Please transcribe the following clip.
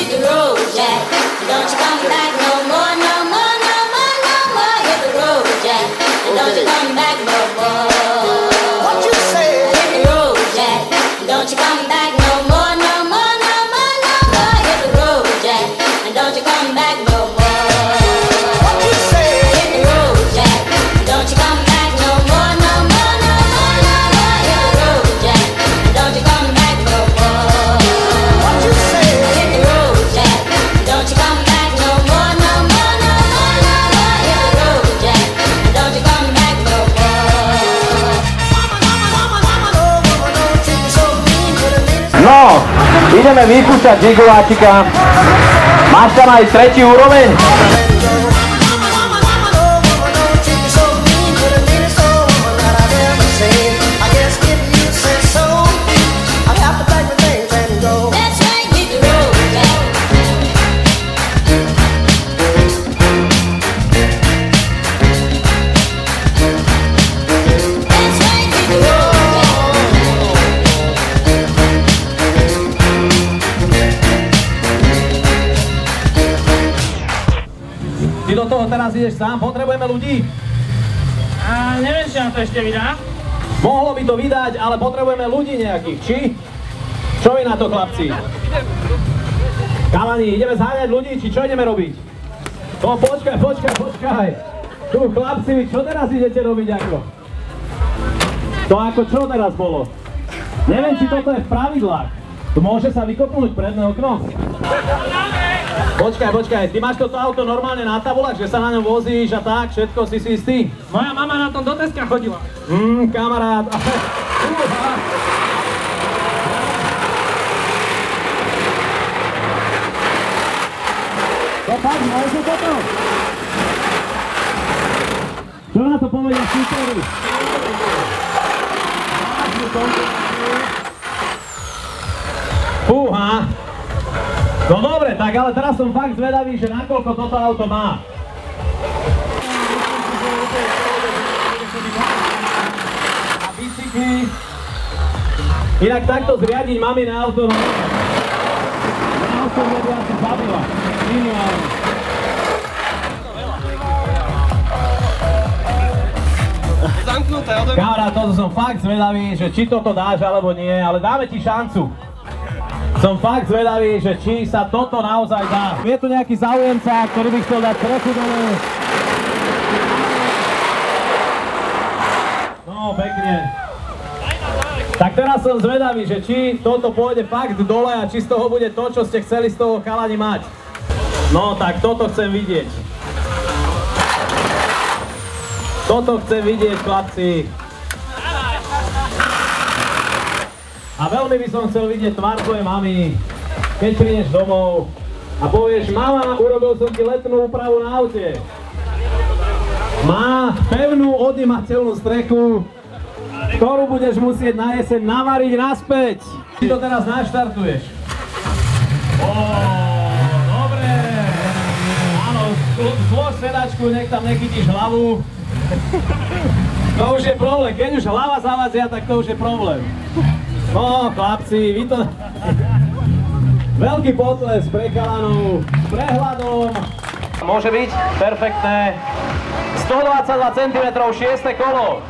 hit the road, Jack. Don't you come back no more, no more, no more, no more. Hit the road, Jack. Don't you come back no more. What you say? Hit the road, Jack. Don't you come back no more, no more, no more, no more. Hit the road, Jack. And don't you come back no more. What you say? Hit the road, Jack. Don't you come back no more, no more, no more, no more. Hit the road, Jack. And don't you come back no more. What you say? Hit the road, Jack. Don't you come back no more, no more, no more, no more. Hit the road, Jack. And don't you come back no more. No, ideme vypúšťať gigováčika. Máš tam aj tretí úroveň? That's right, hit the road, Jack. That's right, hit the road, Ty do toho teraz ideš sám, potrebujeme ľudí. A neviem, či nám to ešte vydá. Mohlo by to vydať, ale potrebujeme ľudí nejakých, či? Čo vy na to, chlapci? Kalani, ideme zháňať ľudí, či čo ideme robiť? No počkaj. Tu, chlapci, vy čo teraz idete robiť ako? To ako čo teraz bolo? Neviem, či toto je v pravidlách. Tu môže sa vykopnúť predné okno? Počkaj, ty máš toto auto normálne na tabulách, že sa na ňom vozíš a tak, všetko si istý? Moja mama na tom do Teska chodila. Kamarát. To fakt, môže toto? Čo na to povedia súperi? Fúha. No dobre, tak ale teraz som fakt zvedavý, že nakoľko toto auto má. A bicykly. Inak takto zriadiť mami na auto, no. Na auto vedia asi zabila. Minimálne. Kamarát, toto som fakt zvedavý, že či toto dáš alebo nie, ale dáme ti šancu. Som fakt zvedavý, že či sa toto naozaj dá. Je tu nejaký záujemca, ktorý by chcel dať trochu dole. No, pekne. Tak teraz som zvedavý, že či toto pôjde fakt dole a či z toho bude to, čo ste chceli z toho chalani mať. No, tak toto chcem vidieť. Toto chcem vidieť, chlapci. A veľmi by som chcel vidieť tvár tvojej mamy, keď prídeš domov a povieš, mama, urobil som ti letnú úpravu na aute. Má pevnú oddymateľnú strechu, ktorú budeš musieť na jeseň navariť naspäť. Ty to teraz naštartuješ. Dobre. Áno, zlož sedačku, nech tam nechytíš hlavu. To už je problém, keď už hlava zavadzia, tak to už je problém. No, chlapci, vy to... Veľký potles pre chalanov, s prehľadom. Môže byť perfektné. 122 cm, 6. kolo.